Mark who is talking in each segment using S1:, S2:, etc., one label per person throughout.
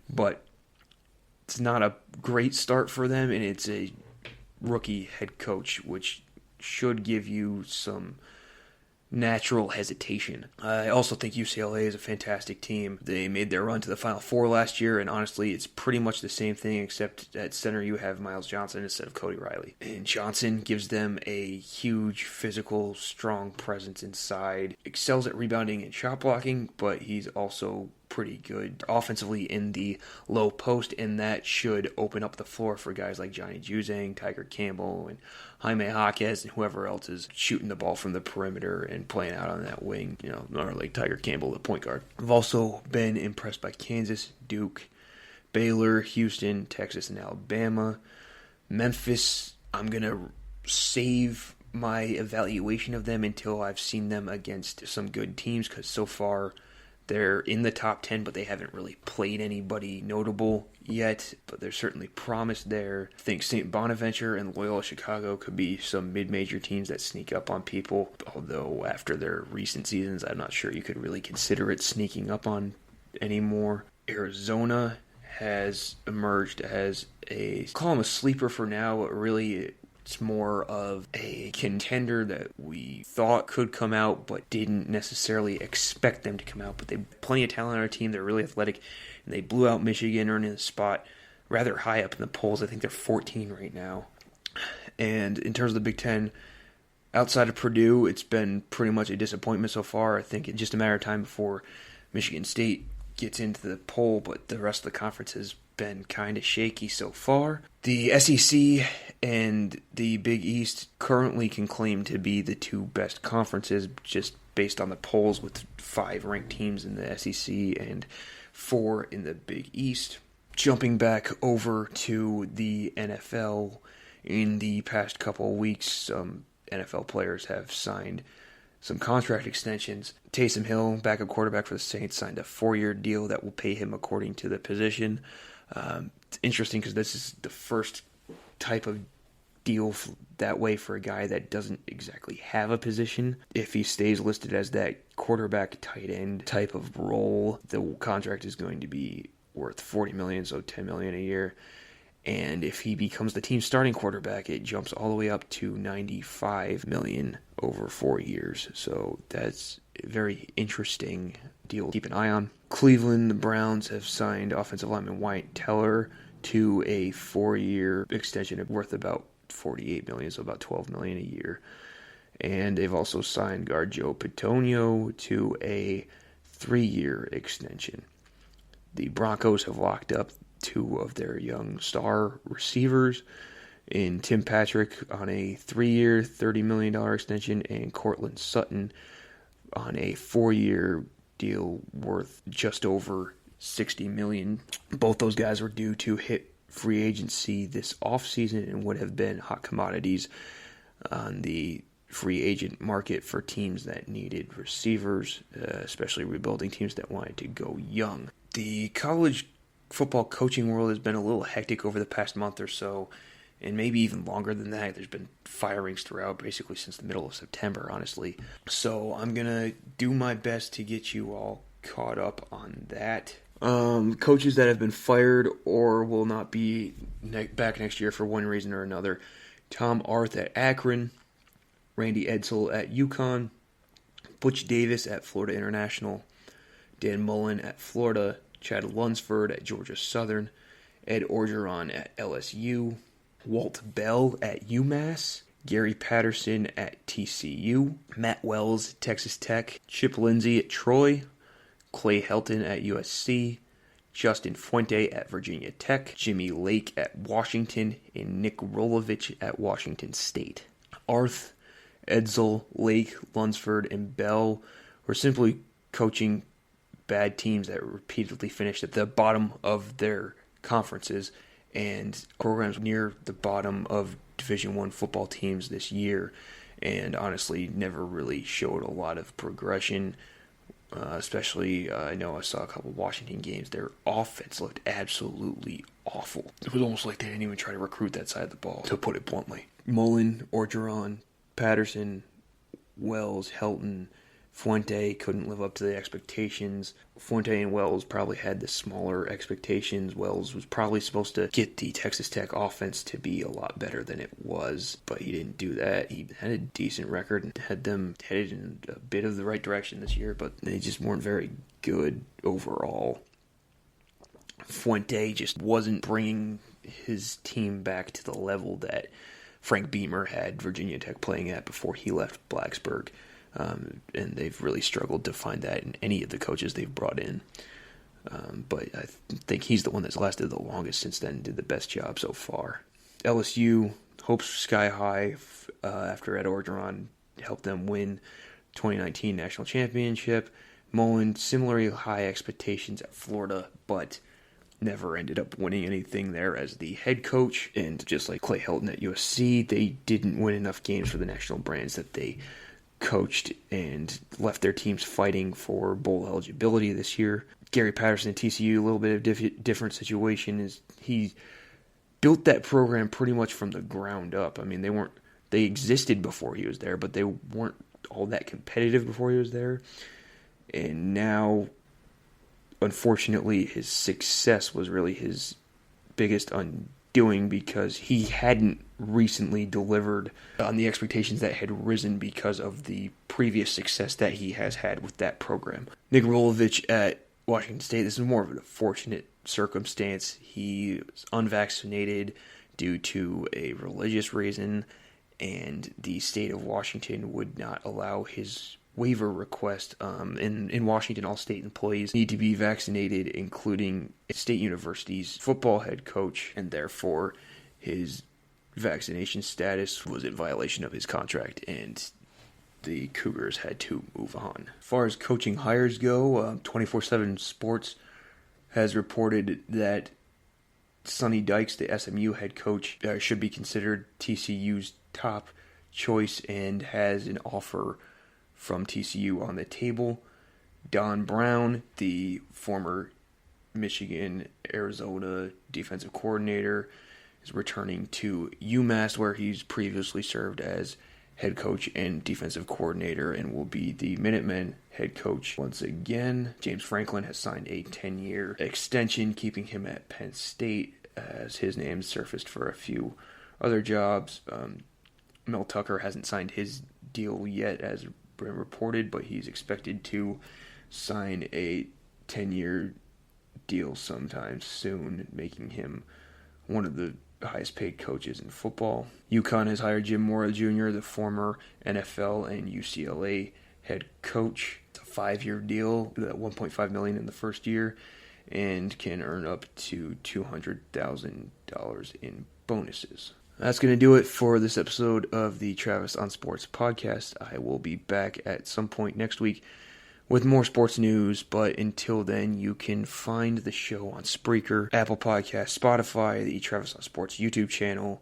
S1: but it's not a great start for them, and it's a rookie head coach, which should give you some natural hesitation. I also think UCLA is a fantastic team. They made their run to the Final Four last year, and honestly, it's pretty much the same thing, except at center you have Miles Johnson instead of Cody Riley. And Johnson gives them a huge, physical, strong presence inside, excels at rebounding and shot blocking, but he's also pretty good offensively in the low post, and that should open up the floor for guys like Johnny Juzang, Tiger Campbell, and Jaime Jaquez, and whoever else is shooting the ball from the perimeter and playing out on that wing, or like Tiger Campbell, the point guard. I've also been impressed by Kansas, Duke, Baylor, Houston, Texas, and Alabama. Memphis, I'm going to save my evaluation of them until I've seen them against some good teams, because so far they're in the top 10, but they haven't really played anybody notable yet. But there's certainly promise there. I think St. Bonaventure and Loyola Chicago could be some mid-major teams that sneak up on people. Although after their recent seasons, I'm not sure you could really consider it sneaking up on anymore. Arizona has emerged as call them a sleeper for now, but really it's more of a contender that we thought could come out, but didn't necessarily expect them to come out. But they have plenty of talent on our team. They're really athletic, and they blew out Michigan, earning a spot rather high up in the polls. I think they're 14 right now. And in terms of the Big Ten, outside of Purdue, it's been pretty much a disappointment so far. I think it's just a matter of time before Michigan State gets into the poll, but the rest of the conference has been kind of shaky so far. The SEC and the Big East currently can claim to be the two best conferences just based on the polls, with 5 ranked teams in the SEC and 4 in the Big East. Jumping back over to the NFL, in the past couple of weeks, some NFL players have signed some contract extensions. Taysom Hill, backup quarterback for the Saints, signed a 4-year deal that will pay him according to the position. It's interesting because this is the first type of deal that way for a guy that doesn't exactly have a position. If he stays listed as that quarterback tight end type of role, the contract is going to be worth $40 million, so $10 million a year. And if he becomes the team's starting quarterback, it jumps all the way up to $95 million over 4 years. So that's a very interesting deal to keep an eye on. Cleveland, the Browns have signed offensive lineman Wyatt Teller to a 4-year extension worth about $48 million, so about $12 million a year. And they've also signed guard Joe Pitonio to a 3-year extension. The Broncos have locked up 2 of their young star receivers in Tim Patrick on a 3-year, $30 million extension, and Cortland Sutton on a 4-year deal worth just over $60 million. Both those guys were due to hit free agency this offseason and would have been hot commodities on the free agent market for teams that needed receivers, especially rebuilding teams that wanted to go young. The college football coaching world has been a little hectic over the past month or so, and maybe even longer than that. There's been firings throughout basically since the middle of September, honestly. So I'm going to do my best to get you all caught up on that. Coaches that have been fired or will not be back next year for one reason or another. Tom Arth at Akron, Randy Edsall at UConn, Butch Davis at Florida International, Dan Mullen at Florida, Chad Lunsford at Georgia Southern, Ed Orgeron at LSU, Walt Bell at UMass, Gary Patterson at TCU, Matt Wells at Texas Tech, Chip Lindsey at Troy, Clay Helton at USC, Justin Fuente at Virginia Tech, Jimmy Lake at Washington, and Nick Rolovich at Washington State. Arth, Edsall, Lake, Lunsford, and Bell were simply coaching bad teams that repeatedly finished at the bottom of their conferences and programs near the bottom of Division I football teams this year, and honestly never really showed a lot of progression. Especially, I know I saw a couple of Washington games. Their offense looked absolutely awful. It was almost like they didn't even try to recruit that side of the ball, to put it bluntly. Mullen, Orgeron, Patterson, Wells, Helton, Fuente couldn't live up to the expectations. Fuente and Wells probably had the smaller expectations. Wells was probably supposed to get the Texas Tech offense to be a lot better than it was, but he didn't do that. He had a decent record and had them headed in a bit of the right direction this year, but they just weren't very good overall. Fuente just wasn't bringing his team back to the level that Frank Beamer had Virginia Tech playing at before he left Blacksburg. And they've really struggled to find that in any of the coaches they've brought in. But I think he's the one that's lasted the longest since then, did the best job so far. LSU, hopes sky high after Ed Orgeron helped them win 2019 national championship. Mullen, similarly high expectations at Florida, but never ended up winning anything there as the head coach. And just like Clay Helton at USC, they didn't win enough games for the national brands that they coached and left their teams fighting for bowl eligibility this year. Gary Patterson at TCU, a little bit of different situation. Is he built that program pretty much from the ground up. I mean, they existed before he was there, but they weren't all that competitive before he was there. And now, unfortunately, his success was really his biggest undoing because he hadn't recently delivered on the expectations that had risen because of the previous success that he has had with that program. Nick Rolovich at Washington State, this is more of a fortunate circumstance. He was unvaccinated due to a religious reason, and the state of Washington would not allow his waiver request. In Washington, all state employees need to be vaccinated, including State University's football head coach, and therefore his vaccination status was in violation of his contract, and the Cougars had to move on. As far as coaching hires go, 24/7 Sports has reported that Sonny Dykes, the SMU head coach, should be considered TCU's top choice and has an offer from TCU on the table. Don Brown, the former Michigan, Arizona defensive coordinator, is returning to UMass, where he's previously served as head coach and defensive coordinator, and will be the Minutemen head coach once again. James Franklin has signed a 10-year extension, keeping him at Penn State, as his name surfaced for a few other jobs. Mel Tucker hasn't signed his deal yet, as been reported, but he's expected to sign a 10-year deal sometime soon, making him one of the highest paid coaches in football. UConn has hired Jim Mora Jr., the former NFL and UCLA head coach. It's a 5-year deal, $1.5 million in the first year, and can earn up to $200,000 in bonuses. That's going to do it for this episode of the Travis on Sports podcast. I will be back at some point next week with more sports news, but until then, you can find the show on Spreaker, Apple Podcasts, Spotify, the Travis on Sports YouTube channel,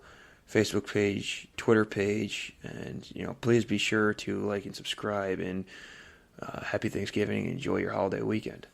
S1: Facebook page, Twitter page, and please be sure to like and subscribe, and happy Thanksgiving and enjoy your holiday weekend.